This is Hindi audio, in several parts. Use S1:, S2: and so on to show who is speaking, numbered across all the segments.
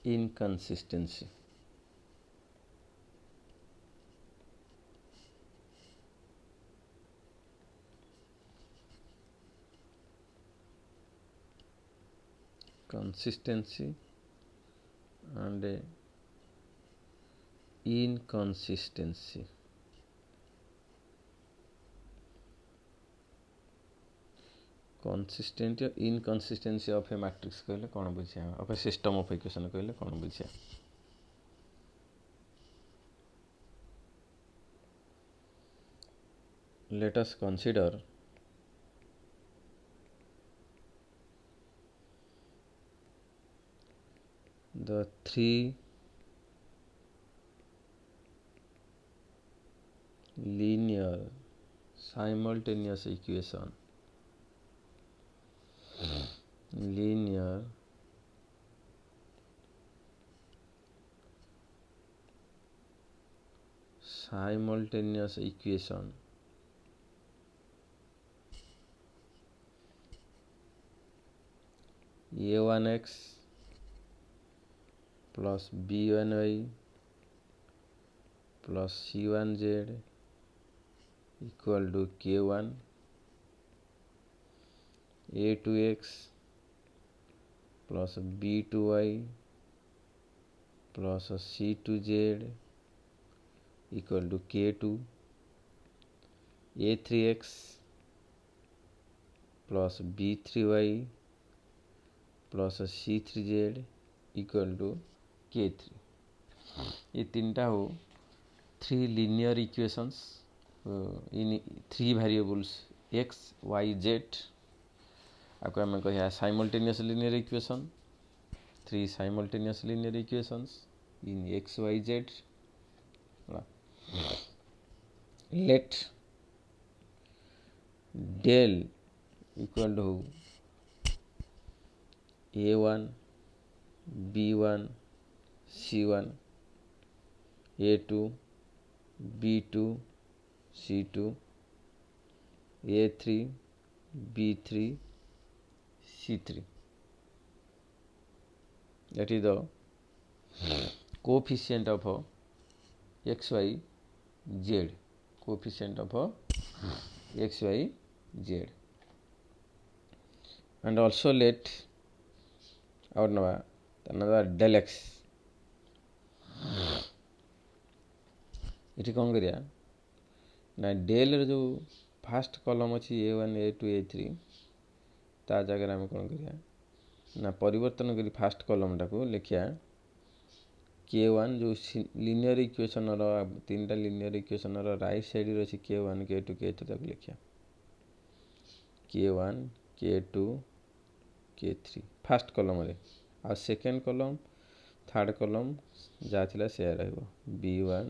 S1: inconsistency. Consistency and inconsistency. Consistent or inconsistency of a matrix कहले कौन बुझे of a system of equation कहले कौन बुझे. Let us consider the three linear simultaneous equation. Linear simultaneous equation a1x plus b1y plus c1z equal to k1, a2x plus b2y plus c2z equal to k2, a3x plus b3y plus c3z equal to k3. ये तीनटा हो three linear equations in three variables x y z आपको आम कह simultaneous linear equation three simultaneous linear equations in x y z. Let del equal to a1 b1 c1 a2 b2 c2 a3 b3 c3. That is the coefficient of x y z. Coefficient of x y z. And also let our another del x. ये कौन करिया ना डेल जो फास्ट कॉलम अच्छी a1 a2 a3 ता जगह आम कौन करिया ना परिवर्तन करी फास्ट कॉलम टाको लिखिया k1 जो लिनियर इक्वेशन रो तीनटा linear equation row right side रे अछि k1 k2 k3 तक लिखिया k1 k2 k3 fast column रे आ सेकंड कॉलम थर्ड कॉलम जा थिला से रहबो b1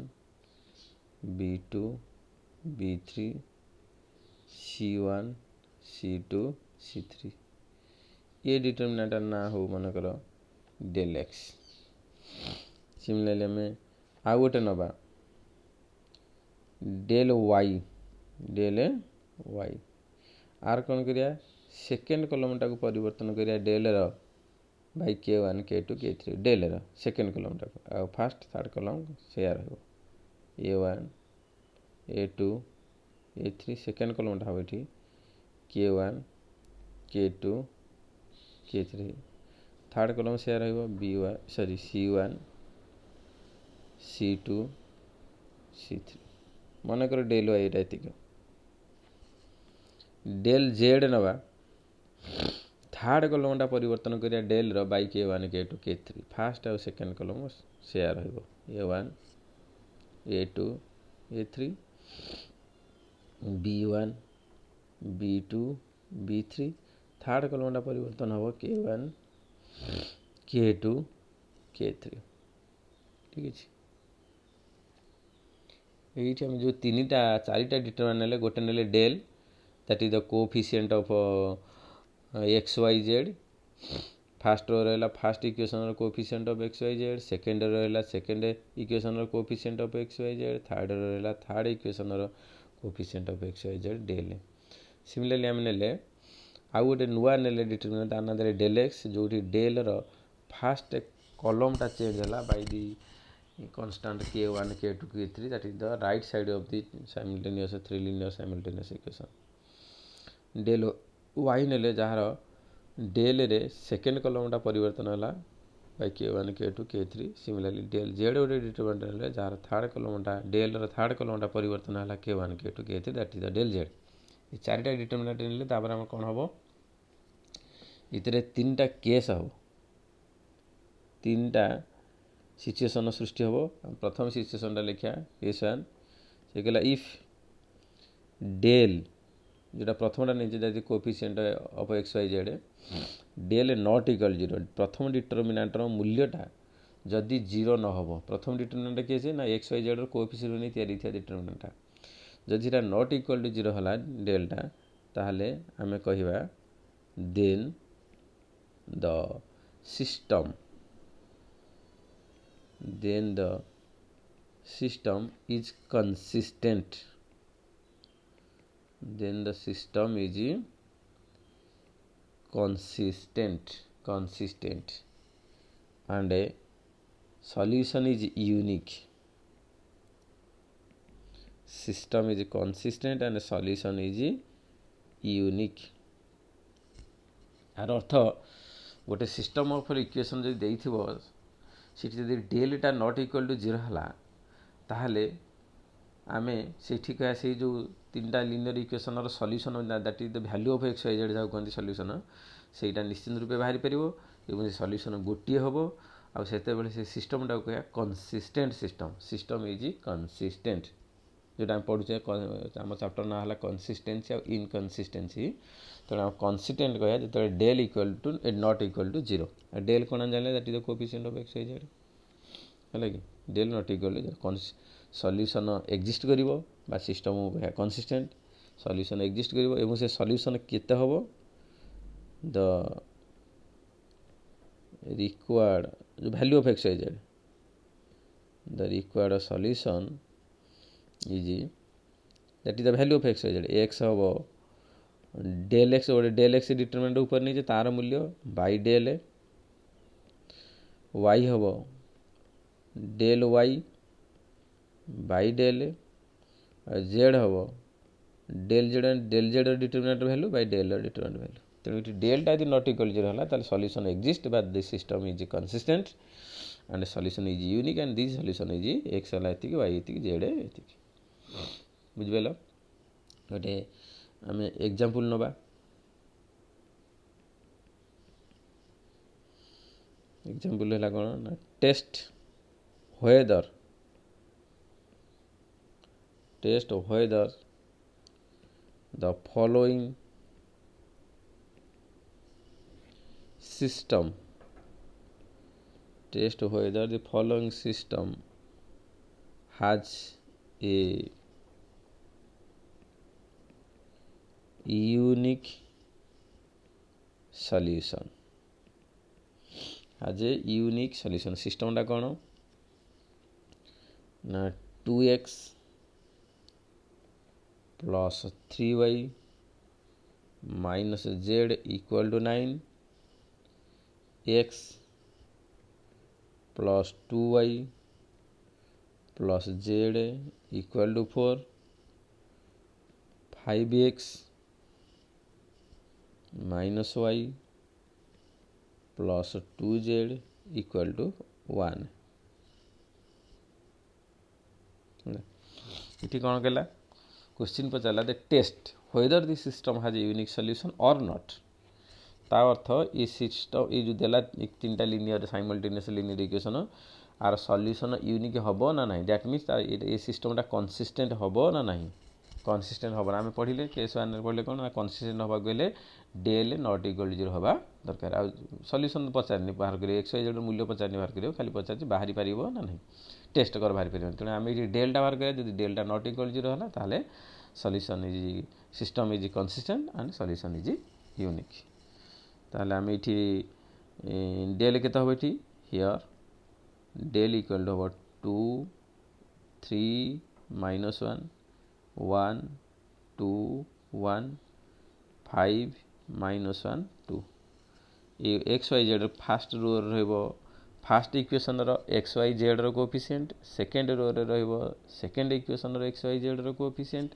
S1: b2 b3 c1 c2 c3 ये डिटरमिनेंट ना हो मन करो del x. सिमिलरली हमें आ गोटे नबा del y आर कौन करिया सेकेंड कॉलम टाको परिवर्तन करिया del row by k1 k2 k3 del row second column टाको आ फर्स्ट थर्ड कॉलम शेयर हो a1 a2 a3 second column टा होइठी k1 k2 k3 third column शेयर हो b1 sorry c1 c2 c3 मन कर del y एटा एतिक del z नबा थर्ड कॉलम टा परिवर्तन करिया del row by k1 k2 k3 first और सेकंड कॉलम शेयर हो a1 a2 a3 b1 b2 b3 third column टा परिवर्तन हो k1 k2 k3 ठीक है एठी हम जो तीनटा चारिटा डिटरमिनेंट नेले गोटे नेले del that is the coefficient of x y z first row रहला first equation row coefficient of x y z second row रहला second equation row coefficient of x y z third row रहला third equation row coefficient of x y z del. Similarly हम नेले आ गोटे नुवा नेले डिटरमिनेंट आना दे del x जोठी del रो फर्स्ट column टा change hela by the constant k1 k2 k3, that is the right side of the simultaneous three linear simultaneous equation. del y नेले जार del रे सेकेंड कॉलम टा परिवर्तन होला by k1 k2 k3. Similarly del z गोटे डिटरमिनेंट हेले जार थर्ड कॉलम टा del रो थर्ड कॉलम टा परिवर्तन होला k1 k2 k3, that is the del z. ये चारिटा डिटरमिनेंट नेले तापर हम कोन हबो इतरे तीनटा केस हबो, तीनटा सिचुएशन सृष्टि हबो. प्रथम सिचुएशन टा लिखिया केस 1 से कहला इफ del जोटा प्रथमटा नहीं जाती coefficient of x y z del not equal 0. प्रथम डिटरमिनेंटर मूल्यटा जदि 0 न हो, प्रथम डिटरमिनेंट किए ना एक्स वाई जेड कोफिशिएंट नहीं तैयारी था डिटरमिनेंटा जदि ता नॉट इक्वल टू 0 होला डेलटा ताहले आमे कहिबा then the system is consistent. Then the system is consistent and a solution is unique. System is consistent and a solution is unique. यार अर्थ गोटे सिस्टम ऑफ इक्वेशन जब देइथिबो सेठी जदि डेल टा नॉट इक्वल टू 0 हला ताहले आमे सेठी कया से जो तीनटा लिनियर इक्वेशन रो solution that is the value of x y z जाउ कोन सॉल्यूशन सेटा निश्चित रूपे बाहरी परिबो एवं से सॉल्यूशन गोटी हबो आ सेते बेले से सिस्टम टा कया कंसिस्टेंट सिस्टम इज कंसिस्टेंट जोटा हम पढुचे हम चैप्टर ना हला कंसिस्टेंसी और इनकंसिस्टेंसी. तो हम कंसिस्टेंट कया जते del equal to not equal to 0. Del कोन जानले that is the coefficient of x y z हला कि del not equal to solution exist करिवो बा सिस्टम कया कंसिस्टेंट सॉल्यूशन एक्जिस्ट करिवो एवं से सॉल्यूशन केते हबो द रिक्वायर्ड जो value of x y z the required solution is that is the value of x y z. X हबो डेल एक्स और डेल एक्स डिटरमिनेंट ऊपर नीचे तार मूल्य बाय डेल वाई हबो डेल वाई बाय डेल और जेड हबो del z determinant value by del determinant value. तेणु डेल टा यदि नॉट इक्वल 0 होला ताले solution exist but this system is consistent and solution is unique and this solution is x होला एतिक वाई एतिक जेड एतिक. बुझबेलो गोटे आमे एग्जांपल नबा. एग्जांपल हैला कोन ना test whether the following system test whether the following system has a unique solution. has a unique solution. system टा कोन ना 2x plus 3y minus z equal to 9, x plus 2y plus z equal to 4, 5x minus y plus 2z equal to 1. इठी कौन कहला क्वेश्चन पचारा the test whether this system has a unique solution और नॉट. ता अर्थ ये सिस्टम ये जो देला तीनटा लिनियर साइमल्टेनियस लिनियर इक्वेशन आर सॉल्यूशन यूनिक हबो ना नहीं. दैट मीन्स ये सिस्टमटा कंसिस्टेंट हबो ना नहीं. कंसिस्टेंट हबो आमे पढिले केस 1 रे पढिले कोन कंसिस्टेंट हबा गले डेल नॉट इक्वल 0 हबा दरकार. आ सॉल्यूशन पचारनी बाहर करे एक्स वाई जेड मूल्य पचारनी बाहर करियो खाली पचारची बाहरी परिबो ना नहीं टेस्ट कर बाहरी परिबो. तने आमे डेल्टा बाहर करे जदि डेल्टा नॉट इक्वल 0 होला ताले solution is system is consistent and solution is unique. ताले आमे इठी डेल केता होबे इठी here del equal to 2 3 minus 1 1 2 1 5 minus 1 2. ये एक्स वाई जेड फास्ट रो रहबो फास्ट इक्वेशन रो एक्स वाई जेड रो कोएफिशिएंट, सेकेंड रो रे रहइबो सेकेंड इक्वेशन रो एक्स वाई जेड रो कोएफिशिएंट,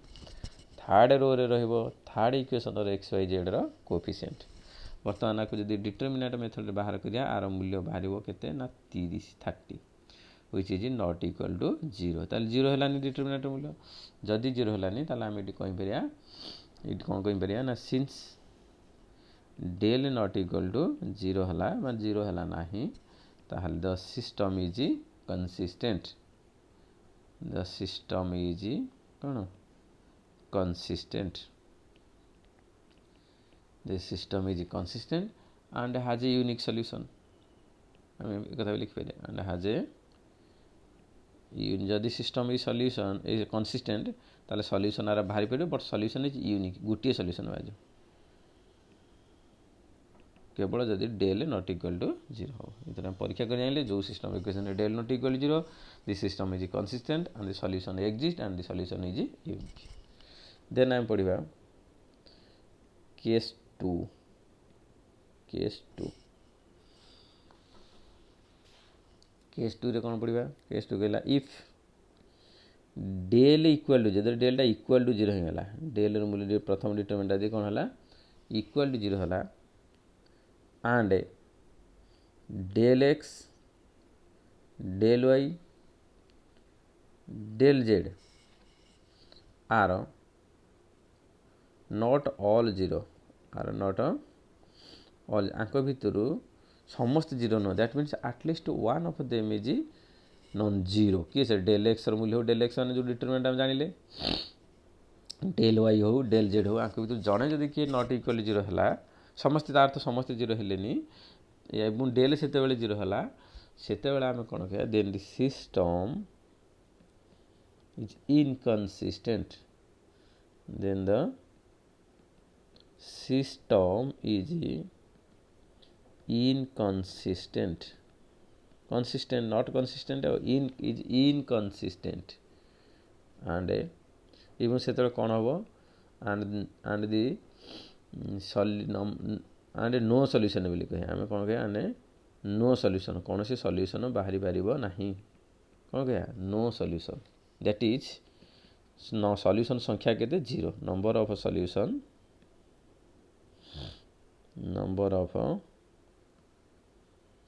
S1: थर्ड रो रे रहइबो थर्ड इक्वेशन रो एक्स वाई जेड रो कोएफिशिएंट। वर्तमान आपको जदि डिटरमिनेंट मेथड बाहर करिया आर मूल्य बाहरिबो केते ना 30 which is not equal to 0 ताले 0 हेलानी डिटरमिनेंट मूल्य जदि 0 हेलानी ताले हम एटी कहि परिया एटी कोन कहि परिया ना since del not equal to 0 हला मा 0 हला नाही ताले the system is consistent, the system is cone consistent, the system is consistent and has a unique solution। हमें एक कथा लिख पे and has a जदि system is solution is consistent ताले सॉल्यूशन आरा बाहरी पड़े बट सॉल्यूशन इज यूनिक गोटे सॉल्यूशन बाजो केवल जदि डेल नॉट इक्वल टू 0 हो। इतना परीक्षा कर जानिले जो system equation del not equal to 0 this system is consistent and the solution exist and the solution is unique. Then हम पढ़िबा केस 2 केस 2 रे कोन पढ़िबा केस 2 कहला इफ डेल इक्वल टू जदि डेल टा इक्वल टू 0 हेला डेल र मूल्य प्रथम डिटरमिनेंट दे कोन हला इक्वल टू 0 हला and del x del y del z are not all 0 are not all आंक भितरु समस्त 0 no that means at least one of them is non 0 कि से डेल एक्स र मूल्य हो डेल एक्स ने जो डिटरमिनेंट हम जानिले डेल वाई हो डेल जेड हो आंक भितर जणे जदि कि नॉट इक्वल 0 हला समस्त तार तो समस्त 0 हेलेनी एवं डेल सेते बेले 0 हला सेते बेले हम कोन कहया then the system is inconsistent, then the system is inconsistent, consistent not consistent or is inconsistent and even सेतरे कोन हबो and the and no solution बोली कहे हम कोन कहे आने नो सॉल्यूशन कौन से सॉल्यूशन बाहरी पारिबो नहीं कोन कहे no solution that is no solution संख्या केते 0 number of solution number of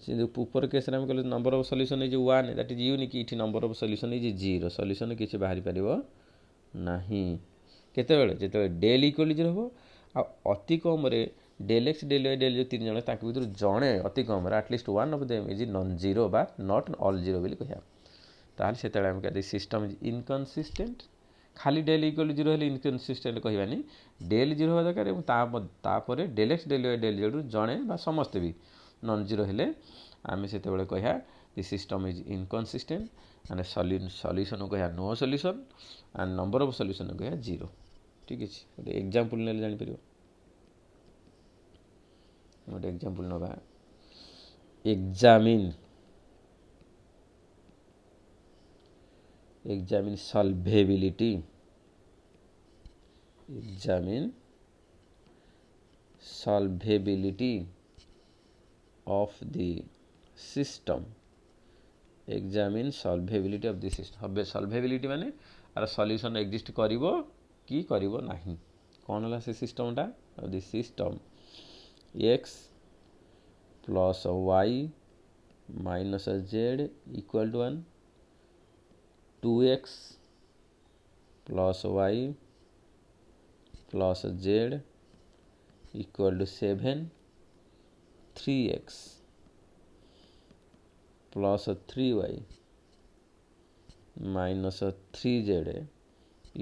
S1: से ऊपर केस रे हम कहले number of solution is 1 that is unique इठी number of solution is 0 solution किछि बाहरी पारिबो नहीं केते बेले जेते डेल इक्वल 0 हो आ अति कम रे del x del y del जो तीन जण ताक भितर जणे अति कम रे at least one of them is non 0 बा नॉट ऑल 0 बोली कहया ताल सेते हम कहते सिस्टम इज इनकंसिस्टेंट खाली डेल इक्वल 0 हेले इनकंसिस्टेंट कहबानी डेल 0 हो दरकार एवं ता परे del x del y del z जणे बा समस्त भी नॉन 0 हेले आमे सेते बेले कहया the system is inconsistent and solution कहया no solution and number of solution कहया 0 ठीक अछि गोटे एग्जांपल नेले जानि परियो गोटे एग्जांपल नबा examine solvability of the system examine solvability of the system हबे solvability माने आर सॉल्यूशन एग्जिस्ट करिवो कि करिवो नाही कोन हला से सिस्टम टा of the system x plus y minus z equal to 1 2x plus y plus z equal to 7 3x plus 3y minus 3z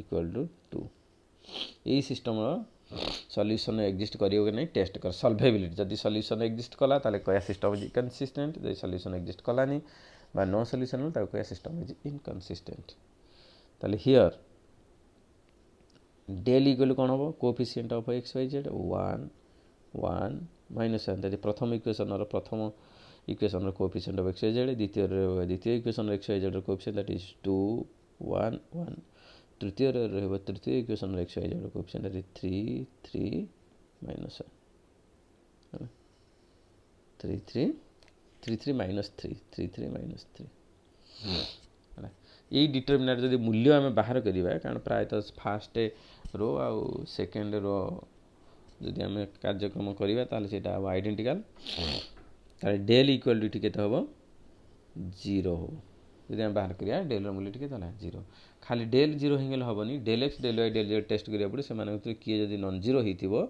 S1: equal to 2 यही सिस्टम सॉल्यूशन एग्जिस्ट करियो कि नहीं टेस्ट कर सॉल्वेबिलिटी जदि सॉल्यूशन एग्जिस्ट कला ताले कया सिस्टम इज कंसिस्टेंट जदि सॉल्यूशन एग्जिस्ट कलानी बा नो सॉल्यूशन ताको कया सिस्टम इज इनकंसिस्टेंट ताले हियर डेल इक्वल कोन हो coefficient of x y z 1 1 minus that प्रथम इक्वेशन रो प्रथम equation row coefficient of x y z द्वितीय इक्वेशन रो x y z रो कोएफिशिएंट दैट इज 2 1 1 तृतीय रो तृतीय इक्वेशन रो x y z रो coefficient that is 3 3 minus 1 3 3 3 3 minus 3 3 3 minus 3 है यही डिटरमिनाट जब मूल्य आम बाहर करवा कारण प्रायतः फास्ट रो आउ सेकेंड रो जदि आम कार्यक्रम करवा ताले सेटा हम आइडेंटिकल ताले डेल इक्वालिटी केते हम 0 हो जदि आम बाहर करिया डेल मूल्य टिके ताले 0 खाली डेल 0 हिंगले हबनी del x del y del z test करिया पड़े से माने किए जदि नॉन जीरो हिथिबो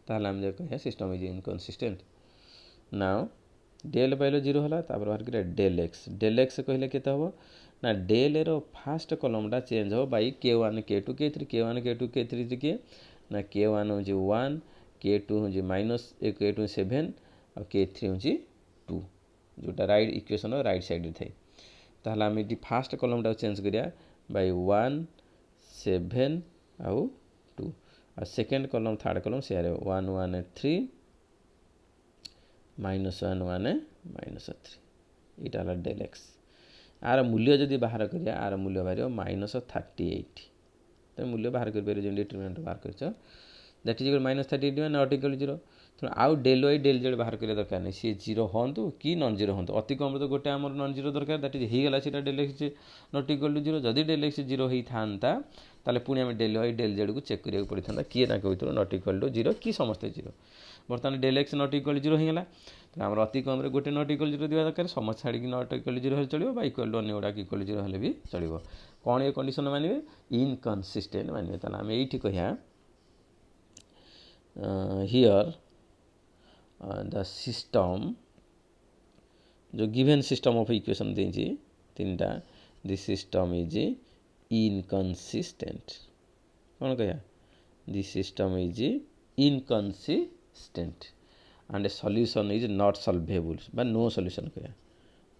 S1: ताले हम जे कहिया system is inconsistent now del पाइलो 0 होला तापर बाहर करिया डेल एक्स कहले केते हबो ना डेल रो फास्ट कॉलमटा चेंज हो by k1 k2 k3 k1 k2 k3 के ना k1 हो 1 k2 हो माइनस k2 7 और k3 हो 2 जोटा राइट इक्वेशन राइट साइड थे ताहले हम ये फास्ट कॉलमटा चेंज करिया बाई 1 7 आउ 2 और सेकेंड कॉलम थर्ड कॉलम से 1 1 3 माइनस 1 1 माइनस 3 इटा हला डेल एक्स आर मूल्य जदि बाहर करिया आर मूल्य बाहर माइनस 38 तो मूल्य बाहर कर पारे जो डिटरमिनेंट बाहर करछ दैट इज इक्वल माइनस 38 मान नॉट इक्वल 0 तो आउ डेल वाई डेल जेड बाहर करिया दरकार नहीं सी 0 होंतु कि नॉन जीरो होंतु अति कम तो गोटे आमर नॉन जीरो दरकार दैट इज ही गला सीटा del x not equal to 0 जदि डेल एक्स 0 होई थांता ताले पुणी आम डेल वाई डेल जेड को चेक करिया पड़ी थांता किए ना कहतो नॉट इक्वल टू 0 कि समस्त 0 बर्तमान डेल एक्स नॉट इक्वल 0 होगला तो आम अति कम गोटे नॉट इक्वल 0 दिवा दरकार समस्त छाड़ी नॉट इक्वल 0 चलो बा इक्वल टू अन्य गुड़ा इक्वल 0 हेले भी चलो कौन ये कंडीशन मानिबे इनकंसिस्टेंट मानिबे ताला हम एठी कहिया हियर द सिस्टम जो गिवन सिस्टम ऑफ इक्वेशन देछि तीनटा दिस सिस्टम इज इनकंसिस्टेंट कौन कहिया this system is inconsistent and a solution is not solvable बा no solution कहिया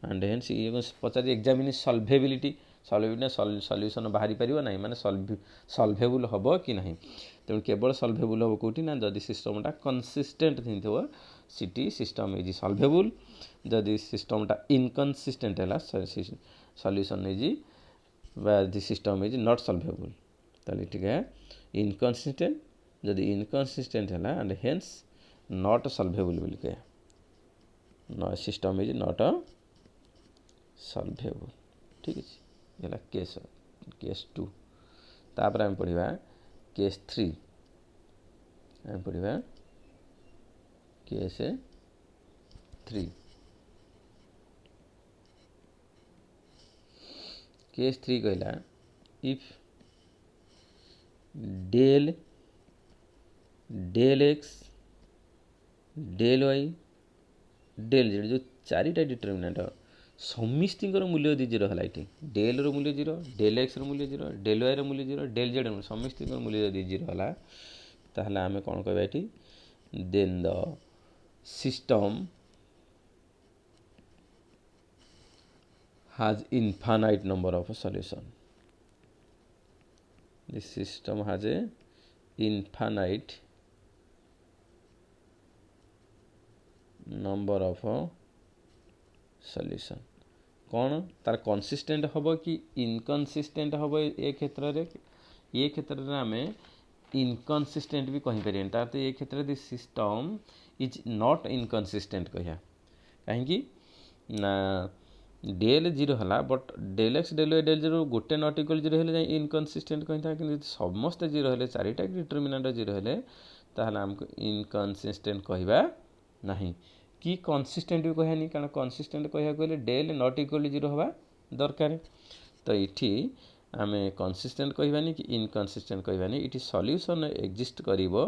S1: and hence ये पचारि examine solvability सॉल्यूशन बाहरी परिबो नाही माने सॉल्वेबल हबो कि नाही तेणु केवल सॉल्वेबल हबो कोठी ना जदि सिस्टमटा कंसिस्टेंट थिथबो सिटी सिस्टम इज सॉल्वेबल जदि सिस्टमटा इनकंसिस्टेंट हला सॉल्यूशन इज बा the system is not solvable ताले ठीक है इनकंसिस्टेंट जदि इनकंसिस्टेंट हला and hence not solvable बोल के no system is not solvable ठीक है ये केस 2 तापर हम पढ़िबा केस 3 हम पढ़िबा केस 3 केस 3 कहला if del x del y del z जो चारिटा डिटरमिनेंट समिस्ती मूल्य यदि 0 है ये डेल रो मूल्य 0 डेल एक्स रो मूल्य 0 डेल वाई रो मूल्य 0 डेल जेड समिस्ती मूल्य यदि 0 है ताहले आमे कौन कहबा ये then the system has infinite number of solution this system has a infinite number of solution कौन तार कंसिस्टेंट हबो कि इनकंसिस्टेंट हबो ए क्षेत्र रे आमे इनकंसिस्टेंट भी कहि परियन तार तो ए क्षेत्र रे सिस्टम इज नॉट इनकंसिस्टेंट कहिया काहे कि ना डेल 0 हला but del x del y del 0 गोटे नॉट इक्वल 0 हेले इनकंसिस्टेंट कहिता कि समस्त 0 हेले चारिटा डिटरमिनेंट 0 हेले ताहले हमको इनकंसिस्टेंट कहिबा नहीं कि कंसिस्टेंट भी कहनी कारण कंसिस्टेंट कहिया कहले डेल नॉट इक्वल 0 हवा दरकार तो इठी आमे कंसिस्टेंट कहबानी कि इनकंसिस्टेंट कहबानी इठी सॉल्यूशन एग्जिस्ट करिवो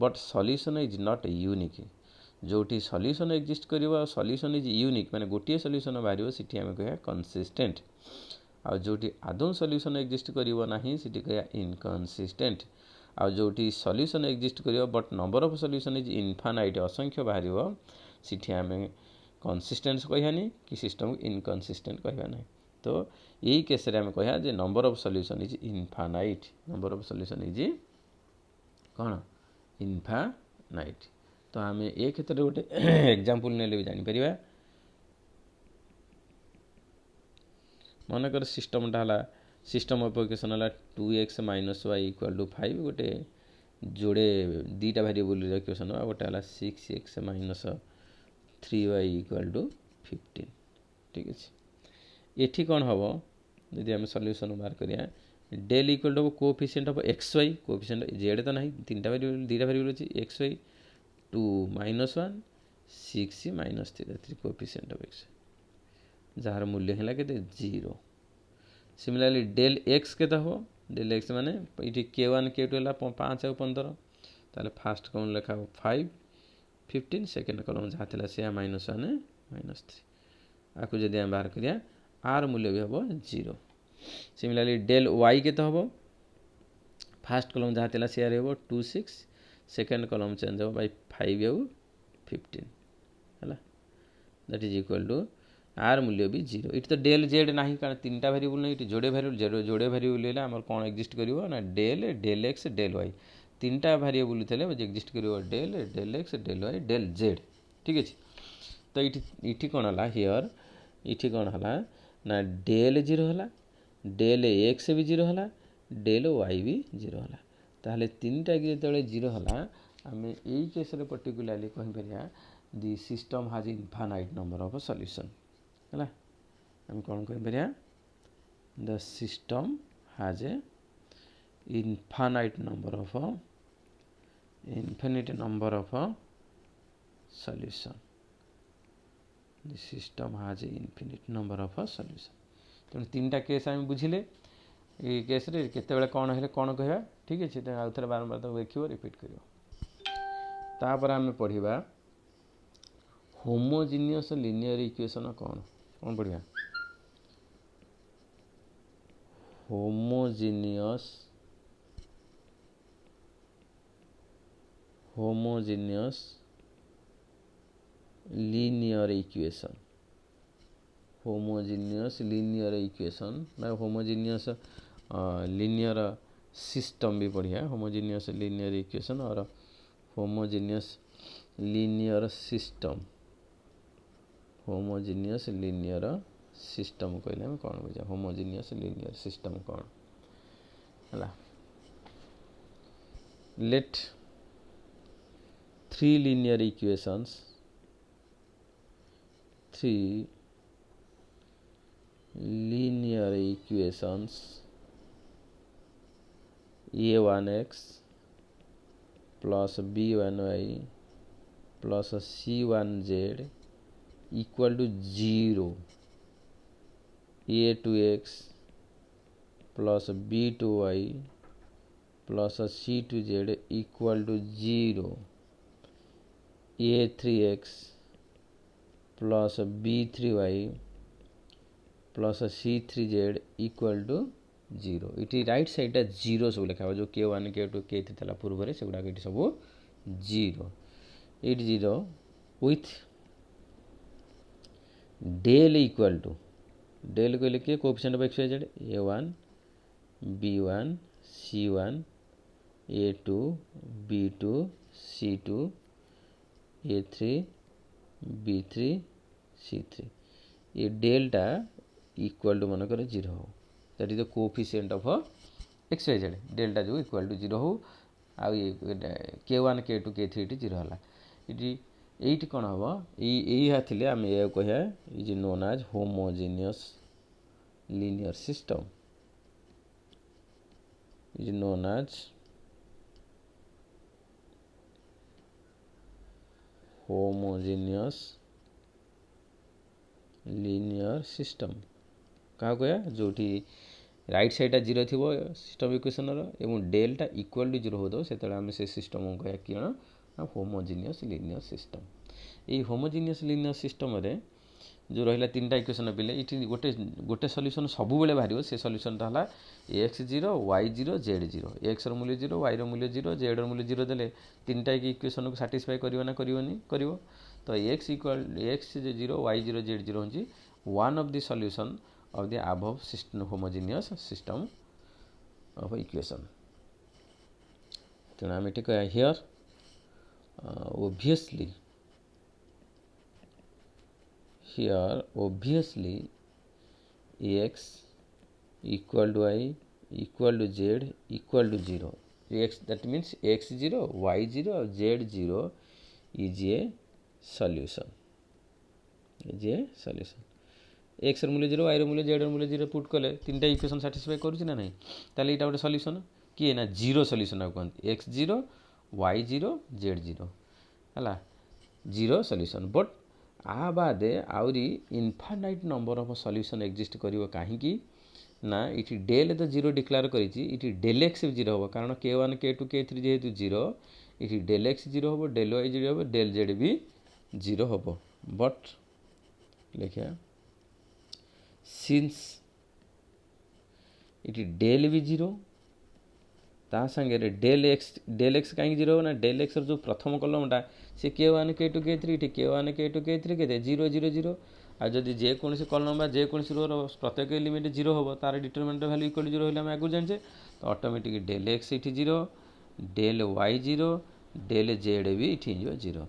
S1: but solution is not unique जोटी सॉल्यूशन एग्जिस्ट करिवो सॉल्यूशन इज यूनिक माने गोटिए सॉल्यूशन बाहरिवो सिठी आमे कहया कंसिस्टेंट आ जोटी आदौ सॉल्यूशन एग्जिस्ट करिवो नाही सिठी कहया इनकंसिस्टेंट आ जोटी सॉल्यूशन एग्जिस्ट करिवो but number of solution is infinite असंख्य बाहरिवो सिठी आमे कंसिस्टेंट कहयानी कि सिस्टम इनकंसिस्टेंट कहबा नाही तो यही केस रे आमे कहया जे number of solution is infinite number of solution is कोन इनफाइनाइट तो आमे ए क्षेत्र रे गोटे एग्जांपल नेले भी जानि परिबा मन कर सिस्टम ढाला सिस्टम ऑफ इक्वेशन हला 2x - y = 5 गोटे जोड़े दीटा वेरिएबल रे इक्वेशन गोटे हला 6x - 3y = 15 ठीक है। ये कौन हम जदि आम सल्यूशन बाहर करिया del equal to coefficient of x y coefficient z तो नहीं तीन वेरिएबल दुईटा वेरिएबल अच्छी x y 2 -1 6 -3 coefficient of x जार मूल्य है के 0। सिमिलरली डेल एक्स के हम डेल एक्स माने ये k1 k2 है 5 और 15 ताले फास्ट कौन लिखा 5 15 सेकेंड कलम जहाँ थी से -1 -3 आपको जदि आम बाहर करिया आर मूल्य भी हम 0। सिमिलरली डेल वाई के हम फास्ट कलम जहाँ थी से 2 6 सेकेंड कलम चेंज हो बाय 5 और 15 है दैट इज इक्वल टू आर मूल्य भी 0। ये तो डेल जेड ना कारण तीन टा वेरिएबल नहीं ये जोड़े वेरिएबल जोड़े वेरिएबल आम कौन एक्जिस्ट करिवो ना del del x del y तीन टा वेरिएबल थे एक्जिस्ट करिवो del del x del y del z ठीक है। तो ये कौन है हियर ये कौन है ना डेल 0 है डेल एक्स भी 0 है डेल वाई भी 0 है ताहले तीन टा जो 0 है आम यही केस पर्टिकुलाली कहीपर the system has infinite number of solution है हम कौन कहीपर the system has a infinite number of infinite number of solution the system has a infinite number of solution तेणु तीन टा केस आम बुझिले ये केस रे केते कौन है कौन कह ठीक है आउ थे बारंबार तो देखिए रिपीट कर आम पढ़ा होमोजीनियस लिनियर इक्वेशन कौन कौन पढ़ा homogeneous linear equation homogeneous linear equation ना homogeneous linear system भी पढ़िया homogeneous linear equation और homogeneous linear system homogeneous linear system कहले हम कौन बुझा homogeneous linear system कौन है let three linear equations a1x plus b1y plus c1z equal to 0 a2x plus b2y plus c2z equal to 0 a3x plus b3y plus c3z equal to 0 ये राइट साइड 0 सब लिखा जो k1 k2 k3 था पूर्व से गुड़ा ये सब 0 0 with del equal to del कहले कि coefficient of x y z a1 b1 c1 a2 b2 c2 a3 b3 c3 ये डेल्टा इक्वल टू मन कर 0 हो that is the coefficient of x y z delta जो इक्वल टू 0 हो आ k1 k2 k3 0 है ये कौन हम ये थे आम ये कह is known as homogeneous linear system is known as homogeneous linear system क्या कह जो राइट साइड 0 थी सिस्टम इक्वेशन एवं डेल्टा इक्वल टू 0 हो से आम से सिस्टम को कह कि होमोजेनियस लिनियर सिस्टम ये होमोजेनियस लिनियर सिस्टम रे जो रहा तीन टा इक्वेशन पिले ये गोटे गोटे सल्यूशन सब बेले बाहर से सल्यूशनटा है x0 y0 z0 x मूल्य 0 y मूल्य 0 z मूल्य 0 देले तीन टा इक्वेशन को साटिस्फाई करिवो ना करिवोनी करिवो तो x equal x0 y0 z0 होची one of the solution of the above system homogeneous system of equation तेना आम ये कह here obviously x equal to y equal to z equal to 0 x that means x0 y0 z0 is a solution J solution x मूल्य 0 वाई मूल्य जेड मूल्य 0 पुट कले तीनटा इक्वेशन साटिस्फाई करूँ ना नहीं ताले यहाँ गोटे सल्यूशन किए ना जीरो सल्यूशन आपको कहते एक्स 0 वाई 0 जेड 0 है जीरो सल्यूशन बट आ बादे आउरी infinite number of solution exist करिवो काहेकि ना इटी डेल तो 0 डिक्लेयर करिछि इटी डेल एक्स 0 होबो कारण k1 k2 k3 जेहेतु 0 इटी डेल एक्स 0 होबो डेल y 0 होबो डेल z भी 0 होबो बट लिखिया सिंस इटी डेल भी 0 ता संगे डेल एक्स कहीं 0 ना डेल एक्स जो प्रथम कलमटा से k1 k2 k3 इटी k1 k2 k3 के 0 0 0 आ जदि जेकोसी कलम बा जेकोसी रो प्रत्येक एलिमेंट 0 होबो तार डिटरमिनेंट वैल्यू इक्वल 0 होले हम आगु जानछे तो ऑटोमेटिक डेल एक्स इटी 0 डेल वाई 0 डेल जेड भी इटी हो 0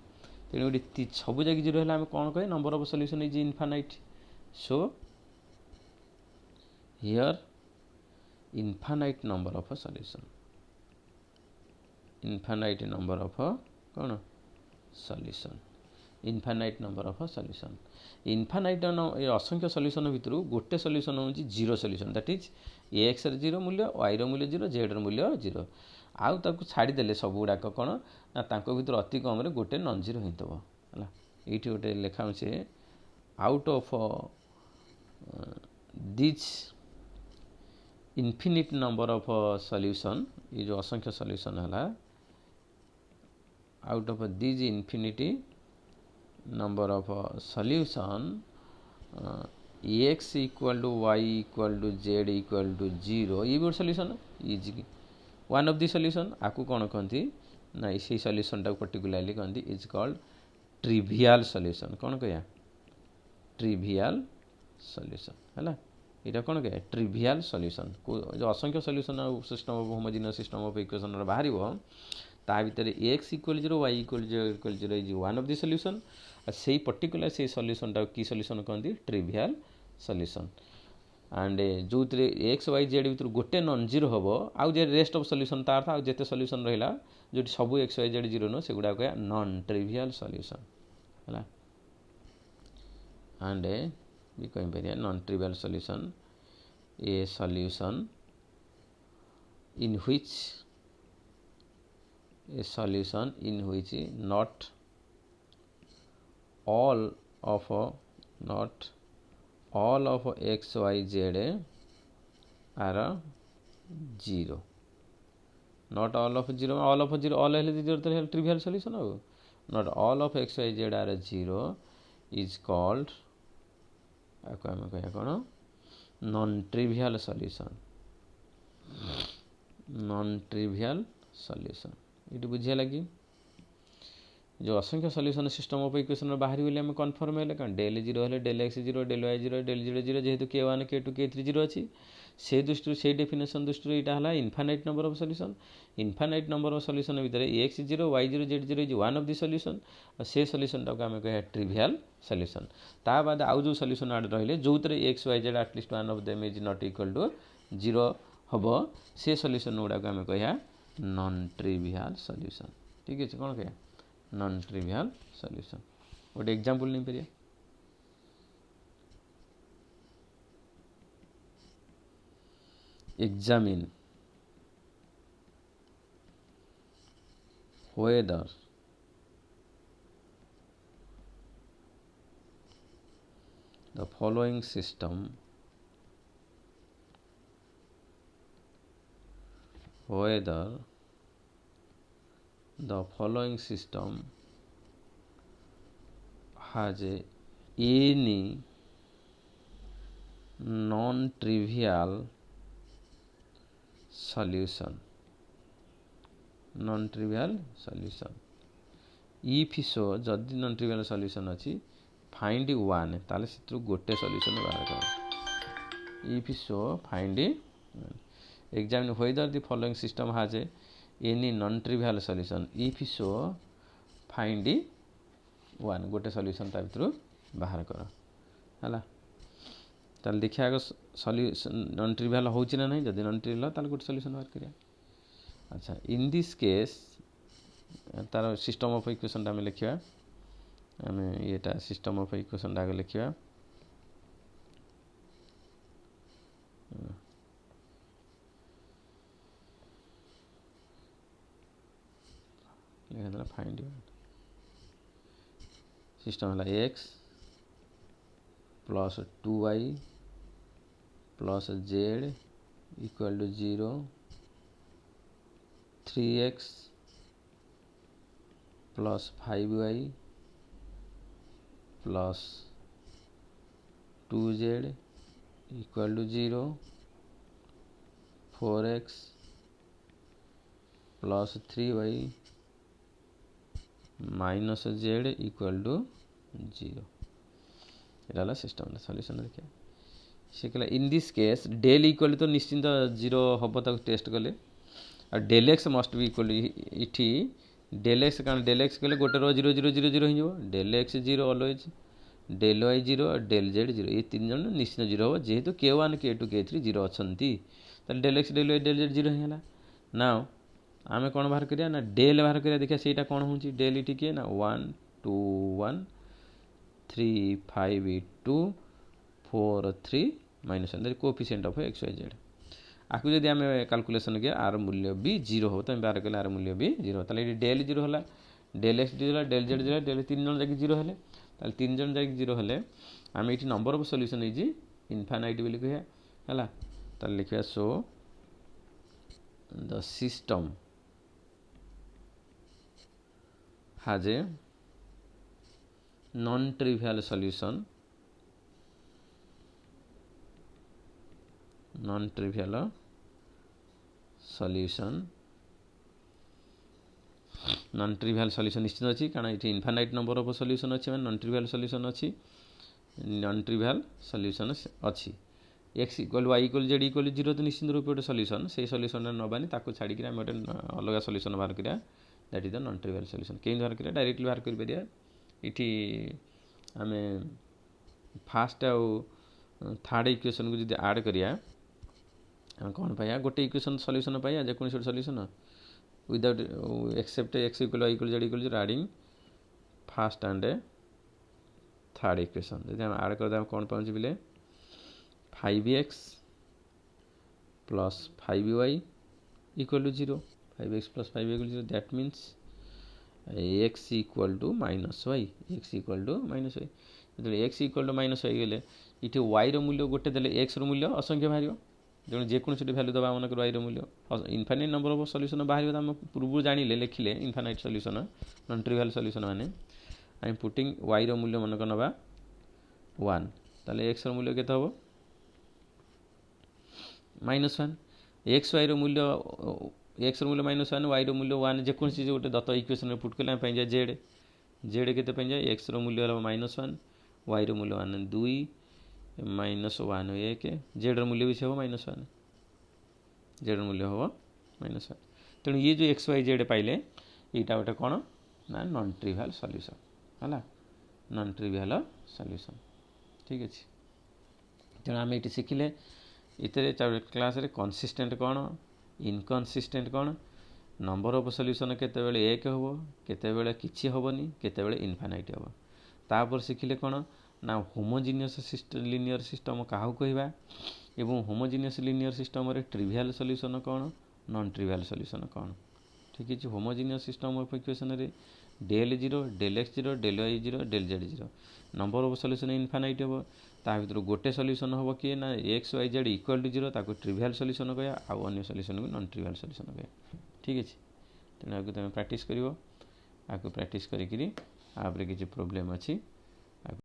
S1: तेणु सब जगह 0 है कौन कहे number of solution is infinite so here infinite number of solution infinite number of कौन solution infinite number of solution infinite असंख्य सॉल्यूशन भितर गोटे सॉल्यूशन हूँ zero solution that is x zero मूल्य वाई मूल्य जीरो जेड मूल्य जीरो आउ ताको छाड़ीदेले सब गुड़ाक कौन ना तांको भितर अति कम गोटे नन जीरो होइतबो हला एठी गोटे लेखा होचे out of this infinite number of solution ये जो असंख्य सॉल्यूशन हला out of these infinity number of solution x equal to y equal to z equal to 0 ये भी solution is one of the solution आपको कौन कहती ना इसी सॉल्यूशन टाक पर्टिकुलरली कहती इज कॉल्ड ट्रिवियल सॉल्यूशन कौन कह ट्रिवियल सॉल्यूशन है यहाँ कौन कह ट्रिवियल सॉल्यूशन जो असंख्य solution system of homogeneous system of equation बाहर ता भितर x equal 0 y equal 0 is one of the solution से पर्टिकुलर से सॉल्यूशन टा की सॉल्यूशन कहते ट्रिवियल सॉल्यूशन एंड जो एक्स वाई जेड भितर गोटे नन जीरो हम आउ जे रेस्ट ऑफ सॉल्यूशन तार था जिते सॉल्यूशन रहा जो सब एक्स वाई जेड जीरो न से गुड़ा कह नॉन ट्रिवियल सॉल्यूशन है एंड भी कहीं पर non trivial solution A solution in which a solution in which not all of x y z are 0 not all of 0 all of 0 all is 0 तो trivial solution हो not all of x y z are 0 is called आपको हमें कह कौन non trivial solution non trivial solution ये बुझे लगी जो असंख्य सॉल्यूशन सिस्टम ऑफ इक्वेशन बाहर बोले आम कन्फर्म है कौन डेल 0 है del x 0 del y 0 del z 0 जेहेतु k1 k2 k3 0 अच्छी से दृष्टि से डेफिनेशन दृष्टि यहाँ है infinite number of solution infinite number of solution भितर x 0 y 0 z 0 is one of the solution और से सॉल्यूशन टाक आम कह ट्रिवियल सॉल्यूशन ता बाद आउ जो सॉल्यूशन आड रहिले जो x y z at least one of them is not equal to 0 हम से सॉल्यूशन गुड़ाक आम कह नॉन ट्रिवियल सॉल्यूशन ठीक है कौन कह नॉन ट्रिवियल सॉल्यूशन गोटे एग्जांपल नहीं Pariya examine whether the following system has any non-trivial solution if so जदि नॉन ट्रिवियल सॉल्यूशन अच्छी फाइंड वन ताले से गोटे सॉल्यूशन बाहर कर if so find examine whether the following system has any non-trivial solution if so find one गोटे सॉल्यूशन ता भीतर बाहर कर है ताल देखिए आगे सॉल्यूशन नॉन ट्रिवियल होची ना नहीं जदि नॉन ट्रिवियल ताल गोटे सॉल्यूशन बाहर करिया अच्छा इन दिस केस तार सिस्टम ऑफ इक्वेशन आम लिखा आम ये सिस्टम ऑफ इक्वेशन आगे लिखा लिखा फाइंड सिस्टम है x plus 2y plus z equal to 0 3x plus 5y plus 2z equal to 0 4x plus 3y minus z equal to 0 এটা সিস্টেম সলিউশন देखिए से कहला in this case del equal to निश्चिंत 0 हम तक टेस्ट कले और del x must be equal इटी डेल एक्स कारण डेल एक्स कहले गोटे रो 0 0 0 0 हो del x 0 always del y 0 और डेल जेड 0 ये तीन जन निश्चित 0 हो जेहेतु k1 k2 k3 0 अच्छी del x del y del z 0 होगा ना आम कौन बाहर करिया ना डेल बाहर करिया देखिए सेटा कौन हो डेल इटी किए ना 1 2 1 3 5 2 4 3 minus one coefficient of x y z आपको जब आम कैलकुलेशन किया आर मूल्य भी 0 हो तो बाहर कले आर मूल्य भी 0 ताले डेल 0 है डेल एक्स 0 है डेल जेड 0 डेल तीन जन जाकि 0 है ताले तीन जन जाकि 0 है आम ये नंबर ऑफ सॉल्यूशन है इनफाइनाइट बोली कह है ताले लिखा so the system has a non-trivial solution निश्चित अच्छी कारण ये इनफाइनाइट नंबर ऑफ सॉल्यूशन अच्छी मैंने नॉन ट्रिवियल सॉल्यूशन अच्छी नॉन ट्रिवियल सॉल्यूशन अच्छी x equal y equal z equal 0 तो निश्चित रूप गोटे सॉल्यूशन से सॉल्यूशन नबानी ताको छाड़ी आम गोटे अलग सॉल्यूशन बाहर करिया that is the non trivial solution कहीं बाहर करिया डायरेक्टली बाहर कर परिया इठी आमे फास्ट आउ थर्ड इक्वेशन को जब ऐड करिया आम कौन पाया गोटे इक्वेशन सॉल्यूशन पाया जेको solution without except x equal y equal z equal 0 adding first and third equation जब हम ऐड कर कौन पाँच बोले 5x plus 5y equal to 0 5x plus 5y equal 0 that means x equal to minus y x equal to minus y जो x equal to minus y गले ये y रूल्य गोटे देले x रूल्य असंख्य बाहर जो जेकोसी भैल्यू दबा मन कर y रूल्य इनफाइनाइट नंबर ऑफ सॉल्यूशन बाहर आम पूर्व जानिले लिखिले infinite solution non trivial solution माने आई एम पुटिंग y रूल्य मन कर नबा 1 ताले x रूल्य केते हबो -1 एक्स वाई मूल्य एक्स मूल्य -1 वाई मूल्य 1 जेकोसी गोटे दत्त इक्वेशन पुट कले जाए जेड जेड के जाए एक्स मूल्य -1 वाई मूल्य 1 2 -1 1 जेड मूल्य भी से हम -1 जेड मूल्य हम -1 तेणु ये जो एक्स वाई जेड पाइले यहाँ गोटे कौन ना नॉन ट्रिवियल सॉल्यूशन है नॉन ट्रिवियल सॉल्यूशन ठीक अच्छे तेणु आम ये शिखिले इतने क्लास रे कंसिस्टेंट कौन इनकनसिस्टेंट कौन नंबर ऑफ सॉल्यूशन केतेबेले एक हो केतेबेले किछि होबनी केतेबेले इनफाइनाइट हो तापर शिखिले कौन ना होमोजिनियस सिस्टम लिनियर सिस्टम काहू कहवा एवं होमोजिनियस लिनियर सिस्टम रे ट्रिवियल सॉल्यूशन कौन नॉन ट्रिवियल सॉल्यूशन कौन ठीक है होमोजिनियस सिस्टम ऑफ इक्वेशन रे del 0 del x 0 del y 0 del z 0 number of solution infinite हो ता भीतर गोटे सॉल्यूशन हम किए ना x y z equal to 0 ताको ट्रिवियल सॉल्यूशन कहया आउ अन्य सॉल्यूशन को नॉन ट्रिवियल सॉल्यूशन कहया ठीक है तेणु आपको तुम प्रैक्टिस करिवो आपको प्रैक्टिस करिकरी आपरे किछि प्रॉब्लम अछि